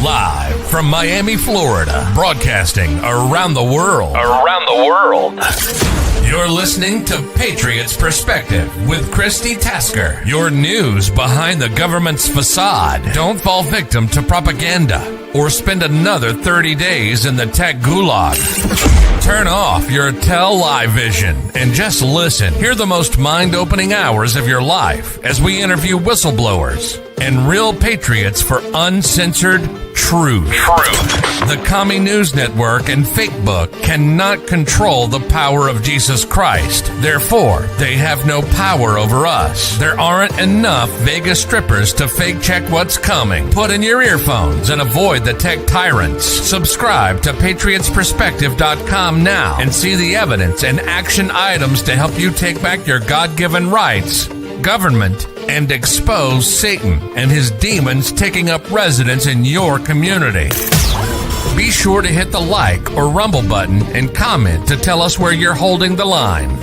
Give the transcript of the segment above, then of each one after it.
Live from Miami, Florida, broadcasting around the world. You're listening to Patriots Perspective with Christi Tasker. Your news behind the government's facade. Don't fall victim to propaganda or spend another 30 days in the tech gulag. Turn off your tell-lie vision and just listen. Hear the most mind-opening hours of your life as we interview whistleblowers and real patriots for uncensored truth. The Commie News Network and Fake Book cannot control the power of Jesus Christ. Therefore, they have no power over us. There aren't enough Vegas strippers to fake check what's coming. Put in your earphones and avoid the tech tyrants. Subscribe to PatriotsPerspective.com now and see the evidence and action items to help you take back your God-given rights, government, and expose Satan and his demons taking up residence in your community. Be sure to hit the like or rumble button and comment to tell us where you're holding the line.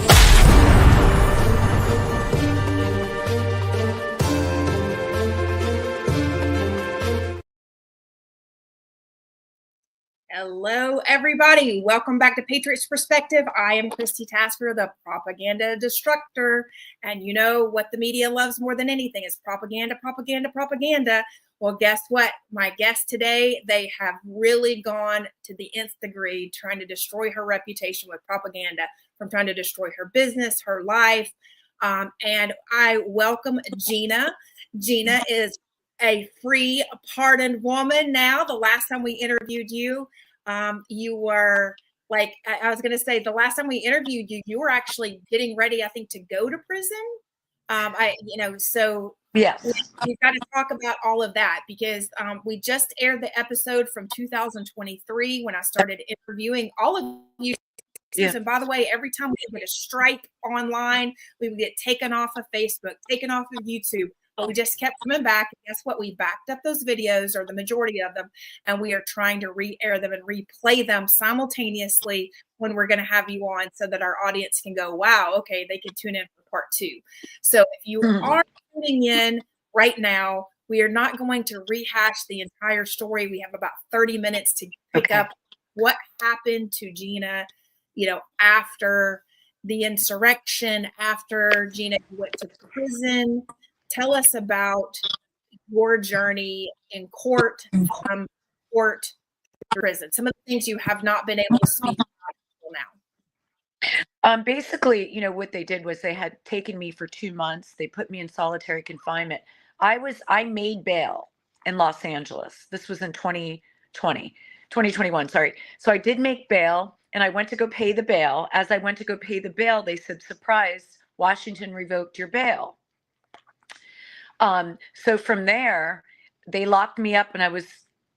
Hello, everybody. Welcome back to Patriots Perspective. I am Christi Tasker, the propaganda destructor. And you know what the media loves more than anything is propaganda, propaganda, propaganda. Well, guess what? My guest today, they have really gone to the nth degree trying to destroy her reputation with propaganda, from trying to destroy her business, her life. And I welcome Gina. Gina is a free, pardoned woman now. The last time we interviewed you, you were like, I was going to say, the last time we interviewed you, you were actually getting ready, I think, to go to prison. So yes, we've got to talk about all of that because we just aired the episode from 2023 when I started interviewing all of you. Yeah. And by the way, every time we would get a strike online, we would get taken off of Facebook, taken off of YouTube. But we just kept coming back. And guess what? We backed up those videos, or the majority of them, and we are trying to re-air them and replay them simultaneously when we're going to have you on so that our audience can go, wow, okay, they can tune in for part 2. So if you are tuning in right now, we are not going to rehash the entire story. We have about 30 minutes to pick up what happened to Gina, after the insurrection, after Gina went to prison. Tell us about your journey in court, from court to prison. Some of the things you have not been able to speak about now. Basically, what they did was they had taken me for 2 months. They put me in solitary confinement. I made bail in Los Angeles. This was in 2021, sorry. So I did make bail and I went to go pay the bail. As I went to go pay the bail, they said, surprise, Washington revoked your bail. So from there, they locked me up and I was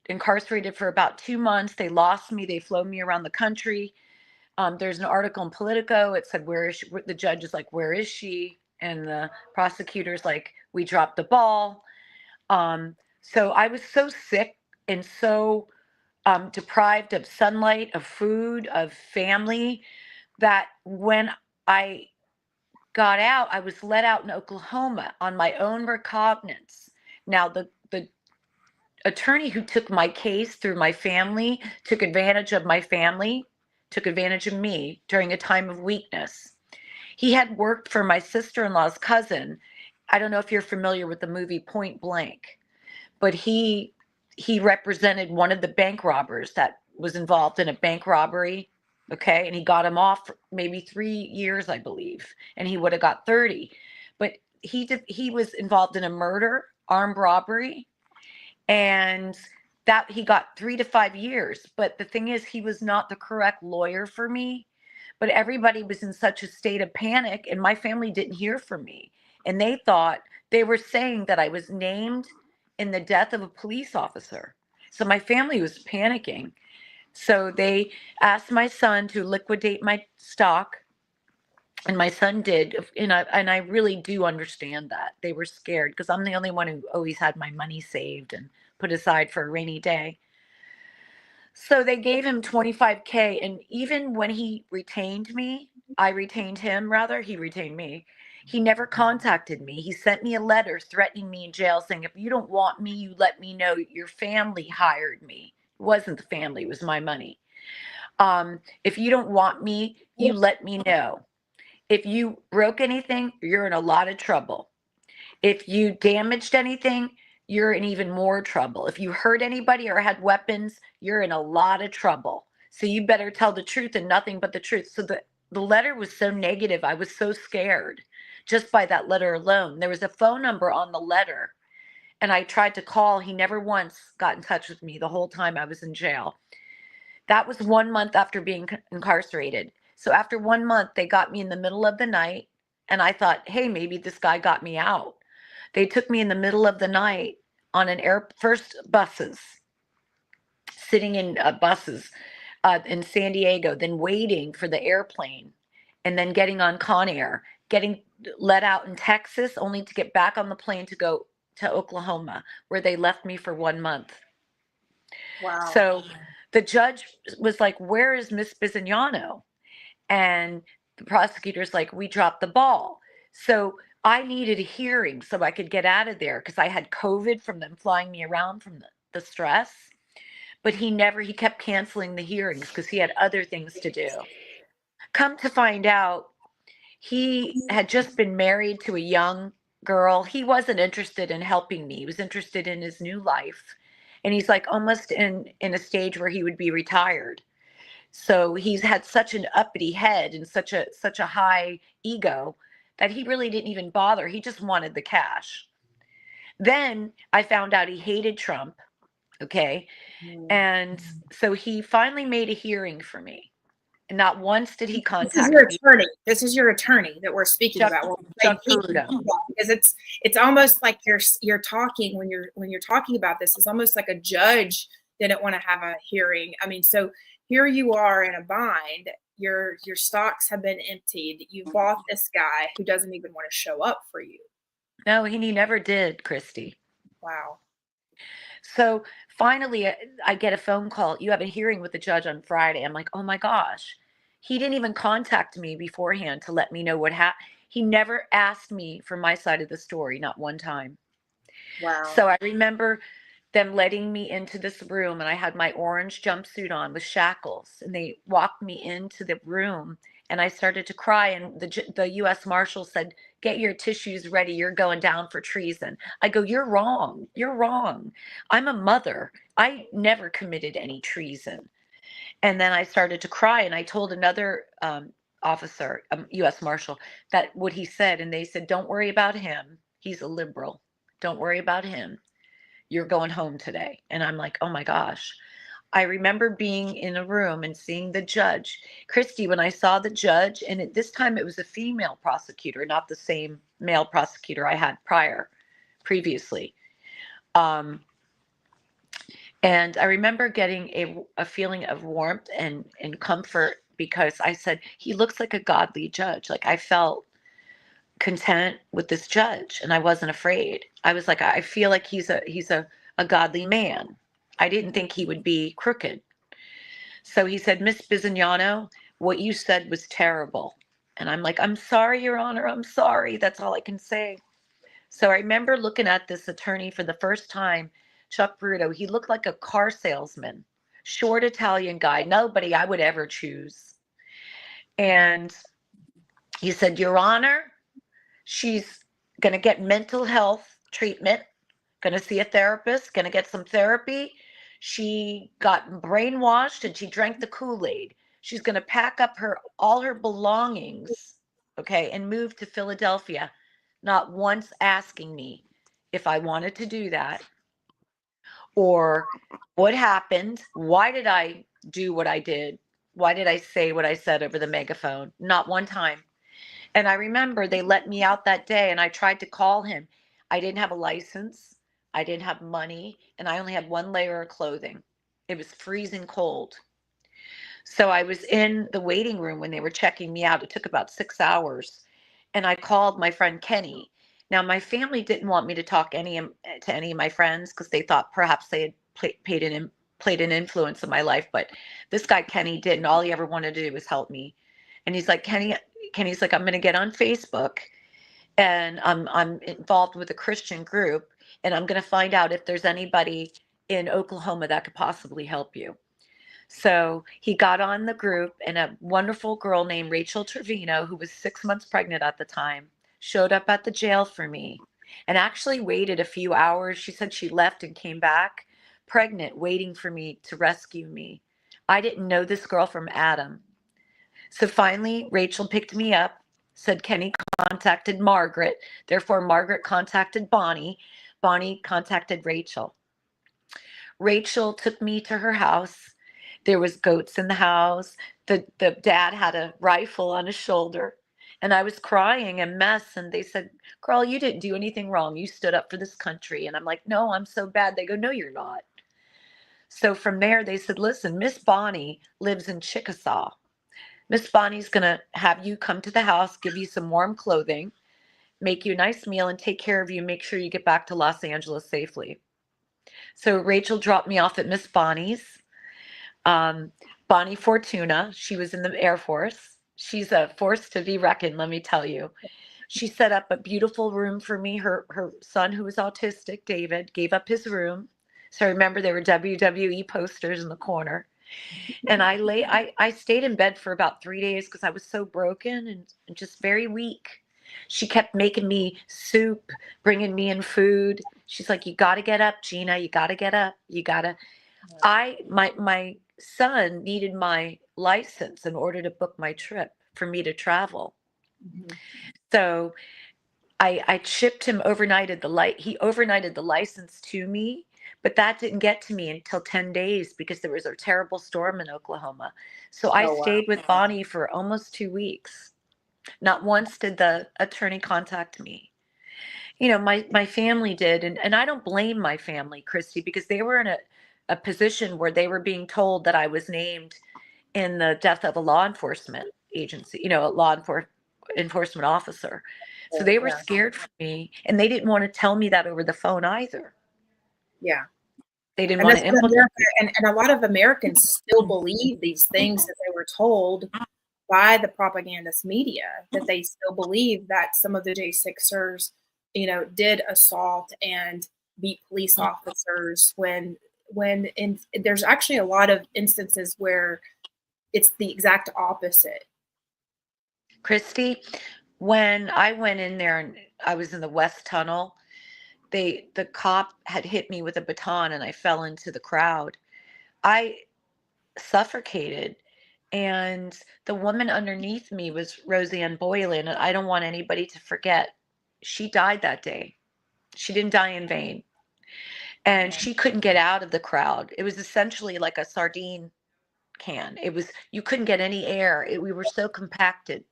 incarcerated for about 2 months. They lost me. They flew me around the country. There's an article in Politico. It said, where is she? The judge is like, where is she? And the prosecutor's like, we dropped the ball. So I was so sick and so deprived of sunlight, of food, of family, that when I got out, I was let out in Oklahoma on my own recognizance. Now, the attorney who took my case through my family took advantage of my family, took advantage of me during a time of weakness. He had worked for my sister-in-law's cousin. I don't know if you're familiar with the movie Point Blank, but he represented one of the bank robbers that was involved in a bank robbery. Okay. And he got him off for maybe 3 years, I believe. And he would have got 30. But he was involved in a murder, armed robbery, and that he got 3 to 5 years. But the thing is, he was not the correct lawyer for me. But everybody was in such a state of panic, and my family didn't hear from me. And they were saying that I was named in the death of a police officer. So my family was panicking. So they asked my son to liquidate my stock, and my son did. And I really do understand that. They were scared because I'm the only one who always had my money saved and put aside for a rainy day. So they gave him $25K. And even when he retained me, he retained me. He never contacted me. He sent me a letter threatening me in jail saying, if you don't want me, you let me know. Your family hired me. It wasn't the family, it was my money. If you don't want me, you let me know. If you broke anything, you're in a lot of trouble. If you damaged anything, you're in even more trouble. If you hurt anybody or had weapons, you're in a lot of trouble. So you better tell the truth and nothing but the truth. So the letter was so negative. I was so scared just by that letter alone. There was a phone number on the letter, and I tried to call. He never once got in touch with me the whole time I was in jail. That was 1 month after being incarcerated. So after 1 month, they got me in the middle of the night, and I thought, hey, maybe this guy got me out. They took me in the middle of the night on first buses, sitting in buses in San Diego, then waiting for the airplane, and then getting on Con Air, getting let out in Texas, only to get back on the plane to go to Oklahoma, where they left me for 1 month. Wow. So the judge was like, where is Miss Bisignano? And the prosecutor's like, we dropped the ball. So I needed a hearing so I could get out of there because I had COVID from them flying me around from the stress. But he kept canceling the hearings because he had other things to do. Come to find out, he had just been married to a young girl. He wasn't interested in helping me. He was interested in his new life. And he's like almost in a stage where he would be retired. So he's had such an uppity head and such a high ego that he really didn't even bother. He just wanted the cash. Then I found out he hated Trump. Okay. And so he finally made a hearing for me. And not once did he contact me. This is your attorney. This is your attorney that we're speaking about. Chuck Peruto. Because it's almost like you're talking when you're talking about this. It's almost like a judge didn't want to have a hearing. I mean, so here you are in a bind. Your stocks have been emptied. You bought this guy who doesn't even want to show up for you. No, he never did, Christy. Wow. So finally, I get a phone call. You have a hearing with the judge on Friday. I'm like, oh my gosh. He didn't even contact me beforehand to let me know what happened. He never asked me for my side of the story, not one time. Wow. So I remember them letting me into this room, and I had my orange jumpsuit on with shackles, and they walked me into the room, and I started to cry, and the U.S. Marshal said, get your tissues ready. You're going down for treason. I go, you're wrong. You're wrong. I'm a mother. I never committed any treason. And then I started to cry, and I told another officer, U.S. Marshal, that what he said, and they said, don't worry about him. He's a liberal. Don't worry about him. You're going home today. And I'm like, oh my gosh. I remember being in a room and seeing the judge. Christy, when I saw the judge, and this time it was a female prosecutor, not the same male prosecutor I had previously. And I remember getting a feeling of warmth and comfort because I said, he looks like a godly judge. Like I felt content with this judge and I wasn't afraid. I was like, I feel like he's a godly man. I didn't think he would be crooked. So he said, Miss Bisignano, what you said was terrible. And I'm like, I'm sorry, Your Honor. I'm sorry. That's all I can say. So I remember looking at this attorney for the first time, Chuck Peruto. He looked like a car salesman, short Italian guy, nobody I would ever choose. And he said, Your Honor, she's going to get mental health treatment, going to see a therapist, going to get some therapy. She got brainwashed and she drank the Kool-Aid. She's going to pack up all her belongings, okay, and move to Philadelphia, not once asking me if I wanted to do that or what happened. Why did I do what I did? Why did I say what I said over the megaphone? Not one time. And I remember they let me out that day and I tried to call him. I didn't have a license. I didn't have money. And I only had one layer of clothing. It was freezing cold. So I was in the waiting room when they were checking me out. It took about 6 hours. And I called my friend Kenny. Now, my family didn't want me to talk to any of my friends because they thought perhaps they had played an influence in my life. But this guy, Kenny, didn't. All he ever wanted to do was help me. And he's like, Kenny's like, I'm going to get on Facebook and I'm involved with a Christian group, and I'm going to find out if there's anybody in Oklahoma that could possibly help you. So he got on the group, and a wonderful girl named Rachel Trevino, who was 6 months pregnant at the time, showed up at the jail for me and actually waited a few hours. She said she left and came back pregnant, waiting for me to rescue me. I didn't know this girl from Adam. So finally, Rachel picked me up, said Kenny contacted Margaret. Therefore, Margaret contacted Bonnie. Bonnie contacted Rachel. Rachel took me to her house. There was goats in the house. The dad had a rifle on his shoulder. And I was crying a mess. And they said, "Girl, you didn't do anything wrong. You stood up for this country." And I'm like, "No, I'm so bad." They go, "No, you're not." So from there, they said, "Listen, Miss Bonnie lives in Chickasaw. Miss Bonnie's going to have you come to the house, give you some warm clothing, make you a nice meal, and take care of you. Make sure you get back to Los Angeles safely." So Rachel dropped me off at Miss Bonnie's. Bonnie Fortuna, she was in the Air Force. She's a force to be reckoned, let me tell you. She set up a beautiful room for me. Her son, who was autistic, David, gave up his room. So I remember there were WWE posters in the corner. And I stayed in bed for about 3 days because I was so broken and just very weak. She kept making me soup, bringing me in food. She's like, "You got to get up, Gina. You got to get up. You got to." My son needed my license in order to book my trip for me to travel. Mhm. So I shipped him he overnighted the license to me, but that didn't get to me until 10 days because there was a terrible storm in Oklahoma. So I Oh, wow. stayed with Bonnie for almost 2 weeks. Not once did the attorney contact me. My family did, and I don't blame my family, Christy, because they were in a position where they were being told that I was named in the death of a law enforcement agency, a enforcement officer. So they were Yeah. scared for me, and they didn't want to tell me that over the phone either. Yeah. They didn't And want that's to what implicate America, me. and a lot of Americans still believe these things that they were told by the propagandist media, that they still believe that some of the J6ers, did assault and beat police officers there's actually a lot of instances where it's the exact opposite. Christy, when I went in there and I was in the West Tunnel, the cop had hit me with a baton and I fell into the crowd. I suffocated, and the woman underneath me was Roseanne Boylan, and I don't want anybody to forget, she died that day. She didn't die in vain. And she couldn't get out of the crowd. It was essentially like a sardine can. You couldn't get any air. We were so compacted.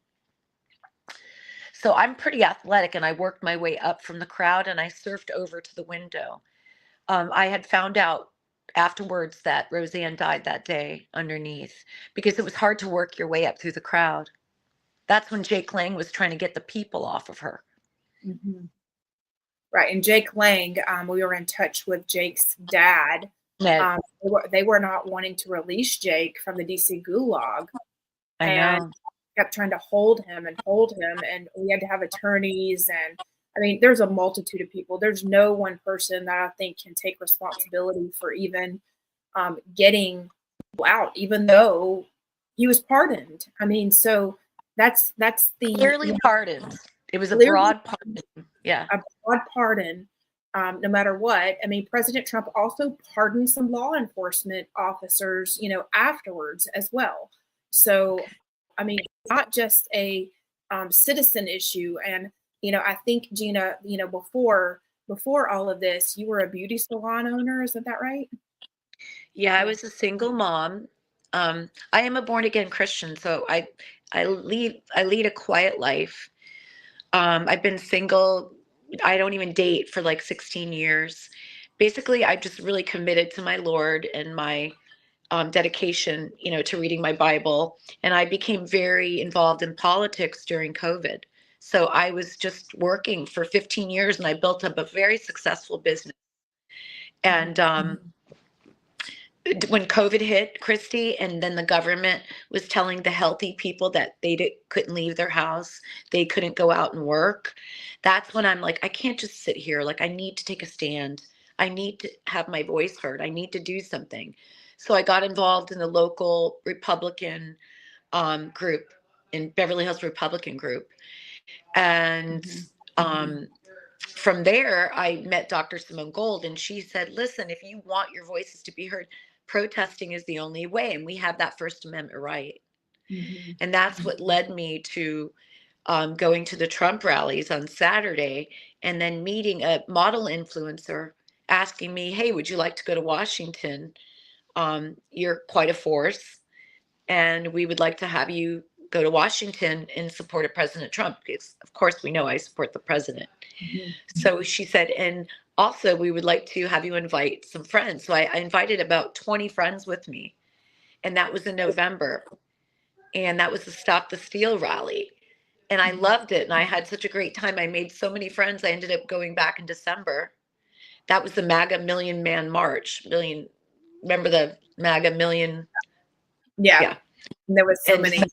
So I'm pretty athletic, and I worked my way up from the crowd and I surfed over to the window. I had found out afterwards that Roseanne died that day underneath because it was hard to work your way up through the crowd. That's when Jake Lang was trying to get the people off of her. Mm-hmm. Right. And Jake Lang, we were in touch with Jake's dad. Ned, They were not wanting to release Jake from the DC gulag. I And know. kept trying to hold him. And we had to have attorneys. And I mean, there's a multitude of people. There's no one person that I think can take responsibility for even getting out, even though he was pardoned. I mean, so that's the Clearly pardoned. It was a clearly broad pardon. Yeah. a broad pardon, no matter what. I mean, President Trump also pardoned some law enforcement officers, afterwards as well. So, I mean, it's not just a citizen issue. And, I think, Gina, before all of this, you were a beauty salon owner. Isn't that right? Yeah, I was a single mom. I am a born again Christian, so I lead a quiet life. I've been single. I don't even date for like 16 years. Basically, I just really committed to my Lord and my dedication, to reading my Bible. And I became very involved in politics during COVID. So I was just working for 15 years and I built up a very successful business. And when COVID hit, Christy, and then the government was telling the healthy people that they couldn't leave their house, they couldn't go out and work. That's when I'm like, I can't just sit here. Like, I need to take a stand. I need to have my voice heard. I need to do something. So I got involved in the local Republican group, in Beverly Hills Republican group. And from there, I met Dr. Simone Gold, and she said, listen, if you want your voices to be heard, protesting is the only way. And we have that First Amendment right. And that's what led me to going to the Trump rallies on Saturday and then meeting a model influencer asking me, hey, would you like to go to Washington? You're quite a force, and we would like to have you go to Washington in support of President Trump. Because, of course, we know I support the president. So she said, and also we would like to have you invite some friends. So I invited about 20 friends with me. And that was in November. And that was the Stop the Steal rally. And I loved it. And I had such a great time. I made so many friends. I ended up going back in December. That was the MAGA Million Man March. Remember the MAGA Million? Yeah. And there was so many.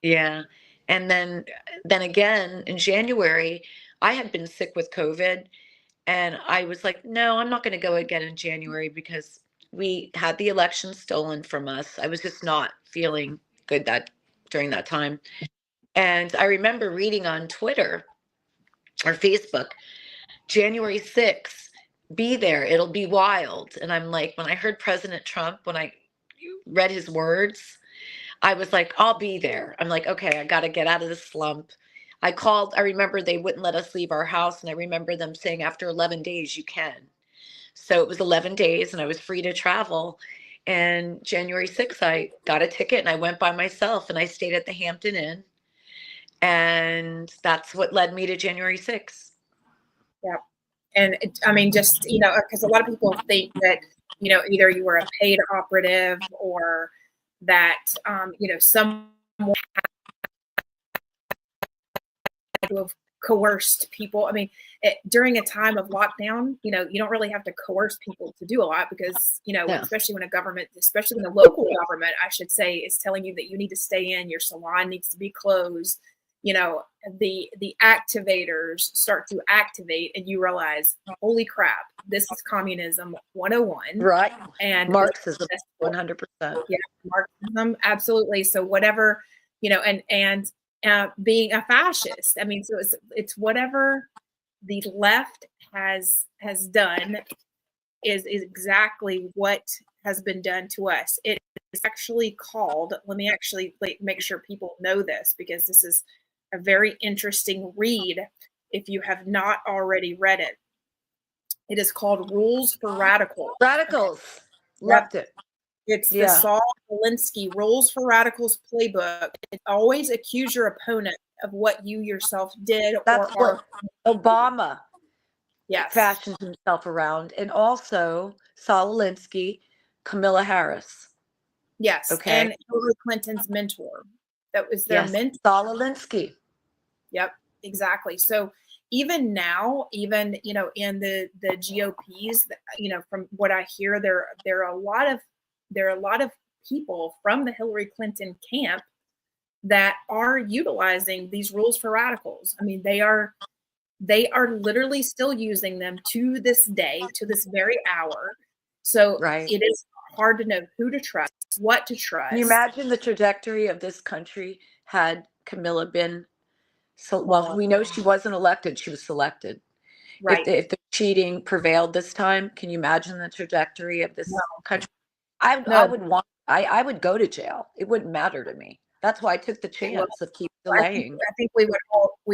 Yeah. And then again in January, I had been sick with COVID, and I was like, no, I'm not going to go again in January because we had the election stolen from us. I was just not feeling good during that time. And I remember reading on Twitter or Facebook, January 6th, be there, it'll be wild. And I'm like, when I heard President Trump, when I read his words, I was like, I'll be there. I'm like, okay, I got to get out of this slump. I remember they wouldn't let us leave our house. And I remember them saying after 11 days, you can. So it was 11 days and I was free to travel. And January 6th, I got a ticket and I went by myself and I stayed at the Hampton Inn. And that's what led me to January 6th. Yeah. And I mean, just, because a lot of people think that, either you were a paid operative or that, someone had to have coerced people. I mean, during a time of lockdown, you don't really have to coerce people to do a lot because, especially when a government, especially when the local government, I should say, is telling you that you need to stay in, your salon needs to be closed. The activators start to activate and you realize, holy crap, this is communism 101. Right. And Marxism, 100%. Yeah, Marxism, absolutely. So whatever, and being a fascist. I mean, so it's whatever the left has done is exactly what has been done to us. It is actually called, let me actually make sure people know this because this is a very interesting read if you have not already read it. It is called Rules for Radicals. Radicals. Loved it. It's the Saul Alinsky Rules for Radicals playbook. It's always accuse your opponent of what you yourself did. That's what Obama fashioned himself around. And also Saul Alinsky, Kamala Harris. Yes. Okay. And Hillary Clinton's mentor. That was their mentor. Saul Alinsky. Yep, exactly. So even now, in the GOPs, from what I hear, there are a lot of people from the Hillary Clinton camp that are utilizing these rules for radicals. I mean, they are literally still using them to this day, to this very hour. So it is hard to know who to trust, what to trust. Can you imagine the trajectory of this country had Camilla been? So, well, we know she wasn't elected. She was selected. Right. If the cheating prevailed this time, can you imagine the trajectory of this country? I would go to jail. It wouldn't matter to me. That's why I took the chance of keep delaying. I think we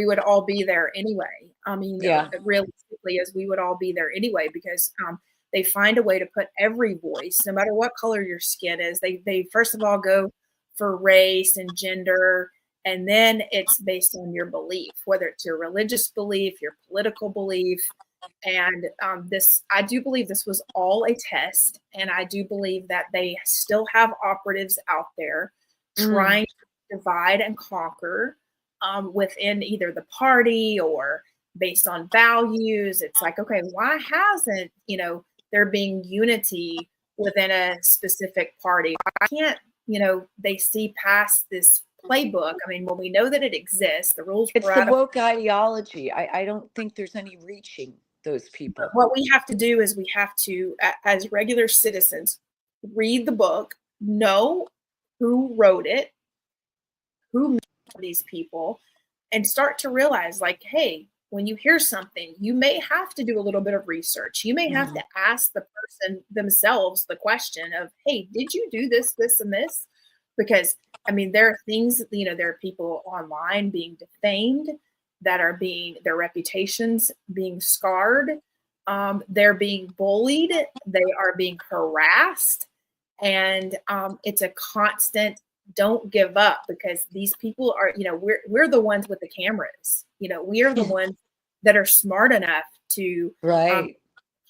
would all be there anyway. I mean, realistically, as we would all be there anyway, because they find a way to put every voice, no matter what color your skin is. They first of all go for race and gender. And then it's based on your belief, whether it's your religious belief, your political belief. And I do believe this was all a test. And I do believe that they still have operatives out there trying to divide and conquer within either the party or based on values. It's like, okay, why hasn't, there being unity within a specific party. I can't, they see past this playbook. I mean, when we know that it exists, the rules It's were the out of. woke ideology. I don't think there's any reaching those people. What we have to do is we have to, as regular citizens, read the book, know who wrote it, who made these people, and start to realize, like, hey, when you hear something, you may have to do a little bit of research. You may have to ask the person themselves the question of, hey, did you do this, this, and this? Because, I mean, there are things, there are people online being defamed that are their reputations being scarred. They're being bullied. They are being harassed. And it's a constant don't give up, because these people are, we're the ones with the cameras. We are the ones that are smart enough to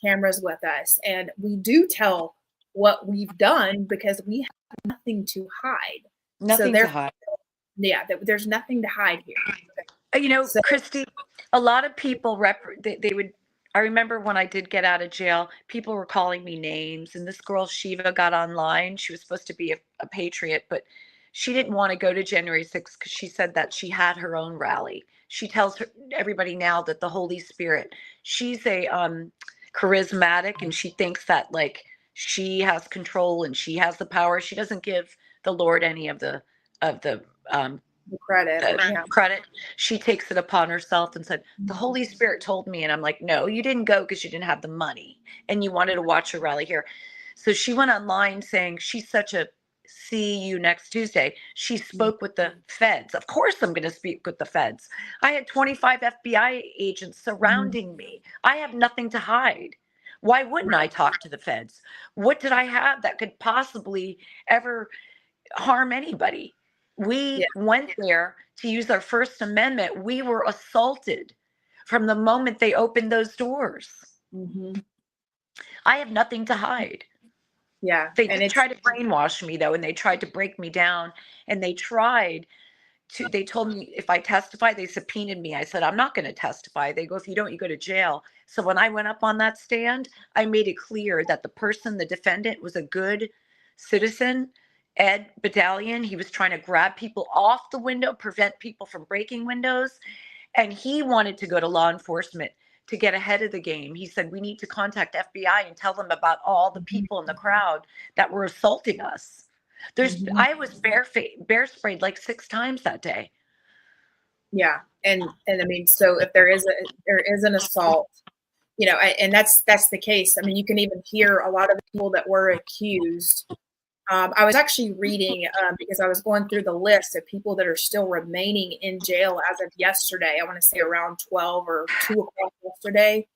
cameras with us. And we do tell what we've done because we have nothing to hide. Nothing to hide. Yeah, there's nothing to hide here. Christi, a lot of people they would. I remember when I did get out of jail, people were calling me names, and this girl Shiva got online. She was supposed to be a patriot, but she didn't want to go to January 6th because she said that she had her own rally. She tells everybody now that the Holy Spirit, she's a charismatic, and she thinks that like she has control and she has the power. She doesn't give the Lord any of the credit. She takes it upon herself and said, the Holy Spirit told me. And I'm like, no, you didn't go because you didn't have the money and you wanted to watch a rally here. So she went online saying she's such a see you next Tuesday. She spoke with the feds. Of course I'm going to speak with the feds. I had 25 FBI agents surrounding me. I have nothing to hide. Why wouldn't I talk to the feds? What did I have that could possibly ever harm anybody? We went there to use our First Amendment. We were assaulted from the moment they opened those doors. I have nothing to hide. Yeah. They tried to brainwash me, though, and they tried to break me down. And they told me if I testify, they subpoenaed me. I said, I'm not going to testify. They go, if you don't, you go to jail. So when I went up on that stand, I made it clear that the defendant, was a good citizen. Ed Battalion, he was trying to grab people off the window, prevent people from breaking windows. And he wanted to go to law enforcement to get ahead of the game. He said, we need to contact FBI and tell them about all the people in the crowd that were assaulting us. I was bear sprayed like 6 times that day. Yeah. And I mean, so if there is an assault, and that's the case. I mean, you can even hear a lot of the people that were accused. I was actually reading because I was going through the list of people that are still remaining in jail as of yesterday. I want to say around 12 or 2 o'clock yesterday.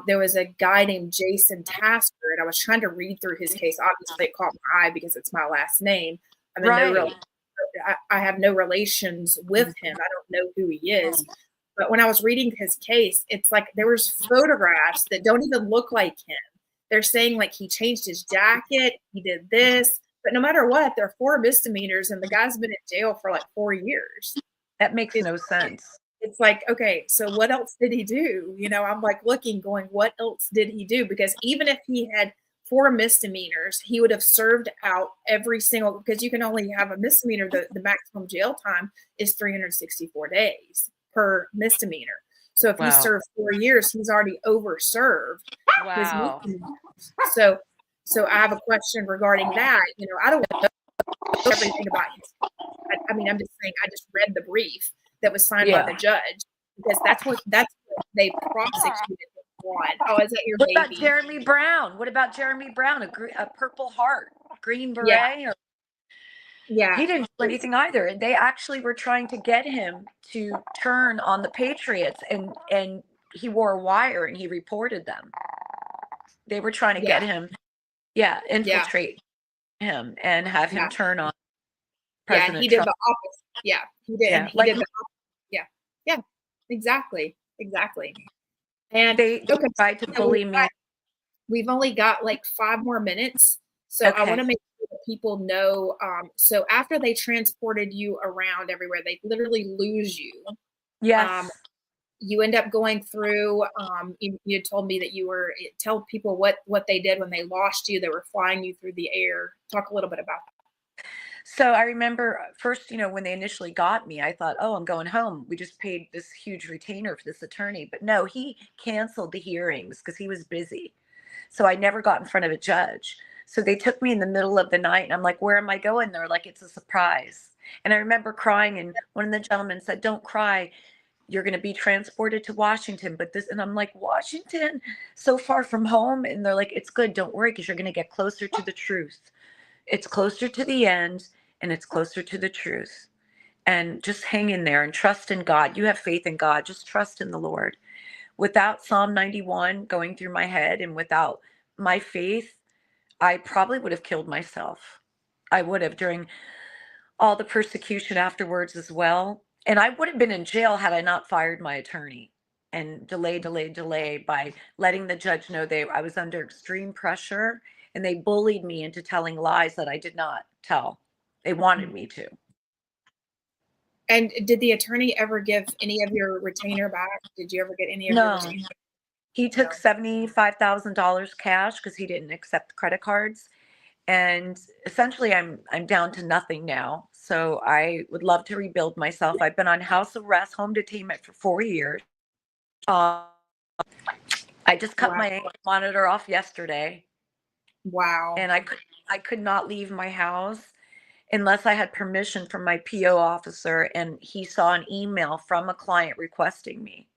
There was a guy named Jason Tasker, and I was trying to read through his case. Obviously, it caught my eye because it's my last name. I mean, I have no relations with him. I don't know who he is. But when I was reading his case, it's like there was photographs that don't even look like him. They're saying like he changed his jacket, he did this, but no matter what, there are 4 misdemeanors and the guy's been in jail for like 4 years. That makes no sense. It's like, okay, so what else did he do? I'm like looking, going, what else did he do? Because even if he had 4 misdemeanors, he would have served out every single, because you can only have a misdemeanor. The maximum jail time is 364 days per misdemeanor. So if he served 4 years, he's already overserved. Wow. So I have a question regarding that. I don't know everything about his. I mean, I'm just saying, I just read the brief that was signed by the judge, because that's what they prosecuted him on. Oh, is that your baby? What about Jeremy Brown? A Purple Heart, Green Beret? Yeah. He didn't do anything either. And they actually were trying to get him to turn on the Patriots, and he wore a wire and he reported them. They were trying to get him, infiltrate him and have him turn on President he did Trump. the opposite. Yeah, he did. Yeah. He did the opposite. Yeah, exactly. And they tried to bully me. We've only got like 5 more minutes. So I want to make sure that people know. So after they transported you around everywhere, they literally lose you. Yes. you end up going through, you told me that tell people what they did when they lost you. They were flying you through the air. Talk a little bit about that. So I remember first, when they initially got me, I thought, oh, I'm going home. We just paid this huge retainer for this attorney. But no, he canceled the hearings because he was busy. So I never got in front of a judge. So they took me in the middle of the night and I'm like, where am I going? They're like, it's a surprise. And I remember crying, and one of the gentlemen said, don't cry. You're going to be transported to Washington. And I'm like, Washington, so far from home. And they're like, it's good. Don't worry, because you're going to get closer to the truth. It's closer to the end, and it's closer to the truth. And just hang in there and trust in God. You have faith in God. Just trust in the Lord. Without Psalm 91 going through my head and without my faith, I probably would have killed myself. I would have, during all the persecution afterwards as well. And I would have been in jail had I not fired my attorney and delay by letting the judge know I was under extreme pressure, and they bullied me into telling lies that I did not tell. They wanted me to. And did the attorney ever give any of your retainer back? Did you ever get any of No. your retainer? He took $75,000 cash because he didn't accept credit cards. And essentially I'm down to nothing now. So I would love to rebuild myself. I've been on house arrest, home detainment for 4 years. I just cut my ankle monitor off yesterday. Wow. And I could not leave my house unless I had permission from my PO officer, and he saw an email from a client requesting me.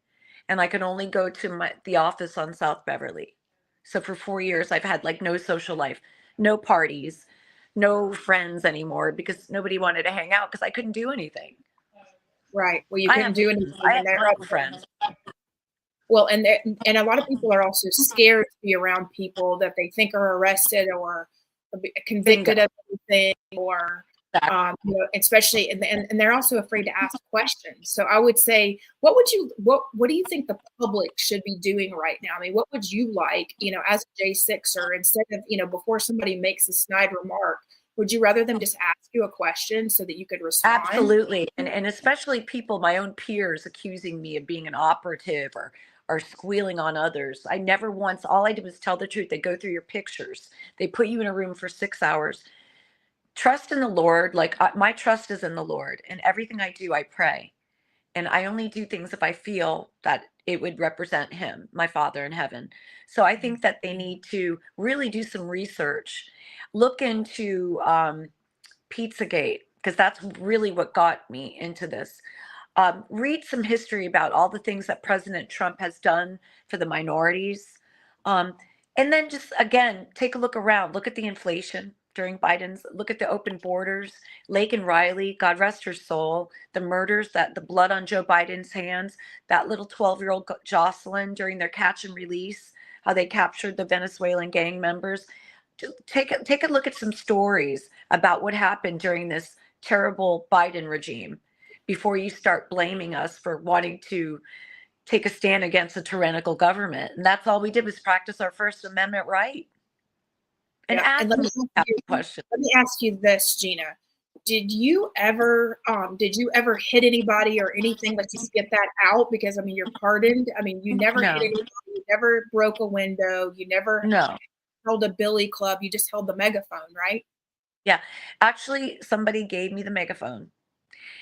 And I could only go to the office on South Beverly. So for 4 years, I've had no social life, no parties, no friends anymore, because nobody wanted to hang out because I couldn't do anything. Right. Well, you couldn't do anything. I have no friends. Well, and a lot of people are also scared to be around people that they think are arrested or convicted of anything, or especially, and they're also afraid to ask questions. So I would say, what do you think the public should be doing right now? I mean, what would you like, as a J6er, instead of, before somebody makes a snide remark, would you rather them just ask you a question so that you could respond? Absolutely. And especially people, my own peers, accusing me of being an operative or squealing on others. I never once, all I did was tell the truth. They go through your pictures. They put you in a room for 6 hours. Trust in the Lord. My trust is in the Lord, and everything I do, I pray. And I only do things if I feel that it would represent him, my Father in heaven. So I think that they need to really do some research, look into Pizzagate, because that's really what got me into this. Read some history about all the things that President Trump has done for the minorities. And then just, again, take a look around. Look at the inflation during Biden's, look at the open borders, Lake and Riley, God rest her soul, the murders, the blood on Joe Biden's hands, that little 12-year-old Jocelyn during their catch and release, how they captured the Venezuelan gang members. Take a look at some stories about what happened during this terrible Biden regime before you start blaming us for wanting to take a stand against a tyrannical government. And that's all we did, was practice our First Amendment right. And ask me a question. Let me ask you this, Gina. Did you ever hit anybody or anything? Let's just get that out, because I mean, you're pardoned. I mean, you never hit anybody, you never broke a window, you never held a billy club, you just held the megaphone, right? Yeah. Actually, somebody gave me the megaphone.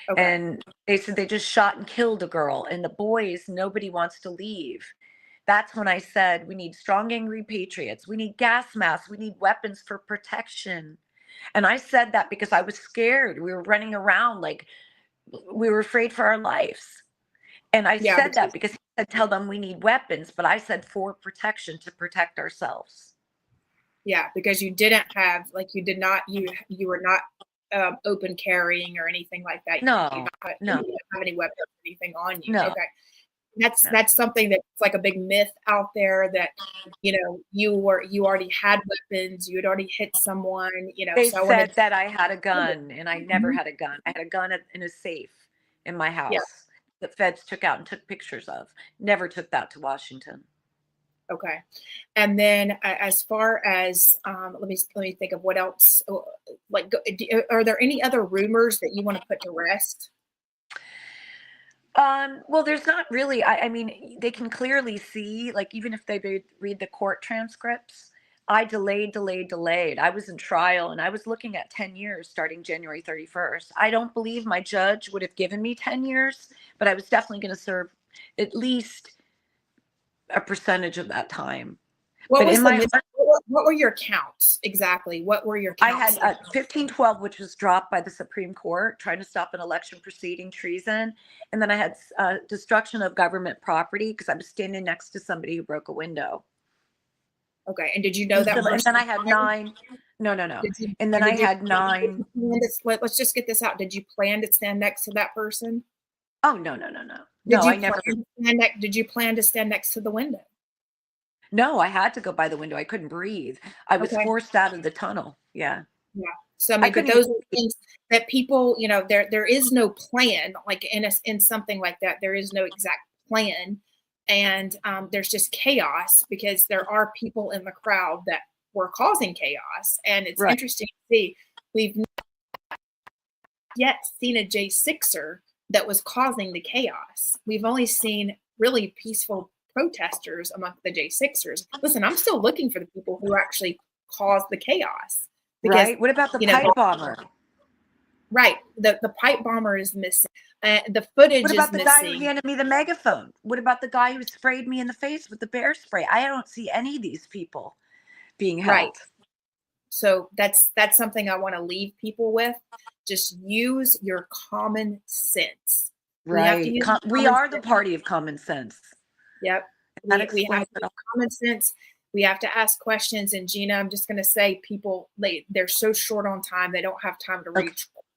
Okay. And they said they just shot and killed a girl, and the boys, nobody wants to leave. That's when I said, we need strong, angry patriots. We need gas masks. We need weapons for protection. And I said that because I was scared. We were running around like we were afraid for our lives. And I said that because he said, tell them we need weapons. But I said for protection, to protect ourselves. Yeah, because you didn't have, you were not open carrying or anything like that. No, you no. didn't have any weapons or anything on you. No. Okay. That's something that's like a big myth out there, that you already had weapons, you had already hit someone. They said that I had a gun, and I never had a gun. I had a gun in a safe in my house that feds took out and took pictures of. Never took that to Washington. Okay. And then as far as let me think of what else. Are there any other rumors that you want to put to rest? Well, there's not really, I mean, they can clearly see, like, even if they read the court transcripts, I delayed. I was in trial and I was looking at 10 years starting January 31st. I don't believe my judge would have given me 10 years, but I was definitely going to serve at least a percentage of that time. What But was in the my heart, what were your counts exactly? What were your I counts? had 1512, which was dropped by the Supreme Court, trying to stop an election proceeding, treason. And then I had destruction of government property because I was standing next to somebody who broke a window. Okay, and did you know that And person? then I had 9. No. And then I had 9. Let's just get this out. Did you plan to stand next to that person? Oh, no. Did No, I never. Did you plan to stand next to the window? No, I had to go by the window. I couldn't breathe. I was Okay. forced out of the tunnel. Yeah. Yeah. So I mean, but those are things that people, you know, there is no plan, like in something like that, there is no exact plan. And there's just chaos because there are people in the crowd that were causing chaos. And it's interesting to see, we've not yet seen a J6er that was causing the chaos. We've only seen really peaceful protesters among the J6ers. Listen, I'm still looking for the people who actually caused the chaos. Because, right. What about the pipe bomber? Right. The pipe bomber is missing. The footage is missing. What about the guy who handed me the megaphone? What about the guy who sprayed me in the face with the bear spray? I don't see any of these people being held. Right. So that's something I want to leave people with. Just use your common sense. Right. We are the party of common sense. Yep. We have common sense. We have to ask questions. And Gina, I'm just going to say, people, they're so short on time. They don't have time to read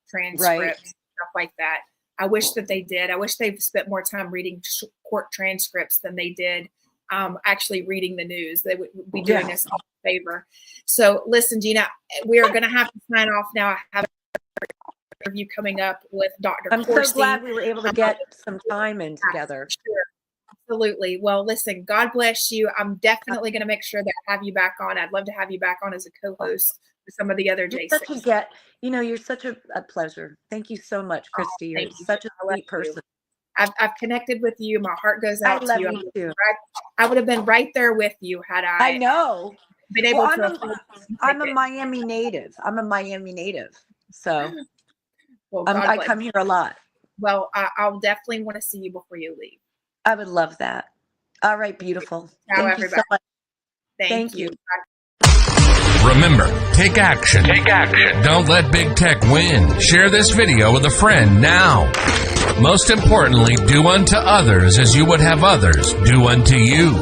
transcripts, stuff like that. I wish that they did. I wish they spent more time reading court transcripts than they did actually reading the news. They would be doing us all a favor. So listen, Gina, we are going to have to sign off now. I have an interview coming up with Dr. I'm Christi. so glad we were able to get some time in together. Sure. Absolutely. Well, listen, God bless you. I'm definitely going to make sure that I have you back on. I'd love to have you back on as a co-host with some of the other J6. You're such a pleasure. Thank you so much, Christi. You're such a sweet person. I've connected with you. My heart goes out to you. I love you too. I would have been right there with you had I know. Been able to. I'm a Miami native. So I come here a lot. Well, I'll definitely want to see you before you leave. I would love that. All right, beautiful. Thank you so much. Thank you. Remember, take action. Take action. Don't let big tech win. Share this video with a friend now. Most importantly, do unto others as you would have others do unto you.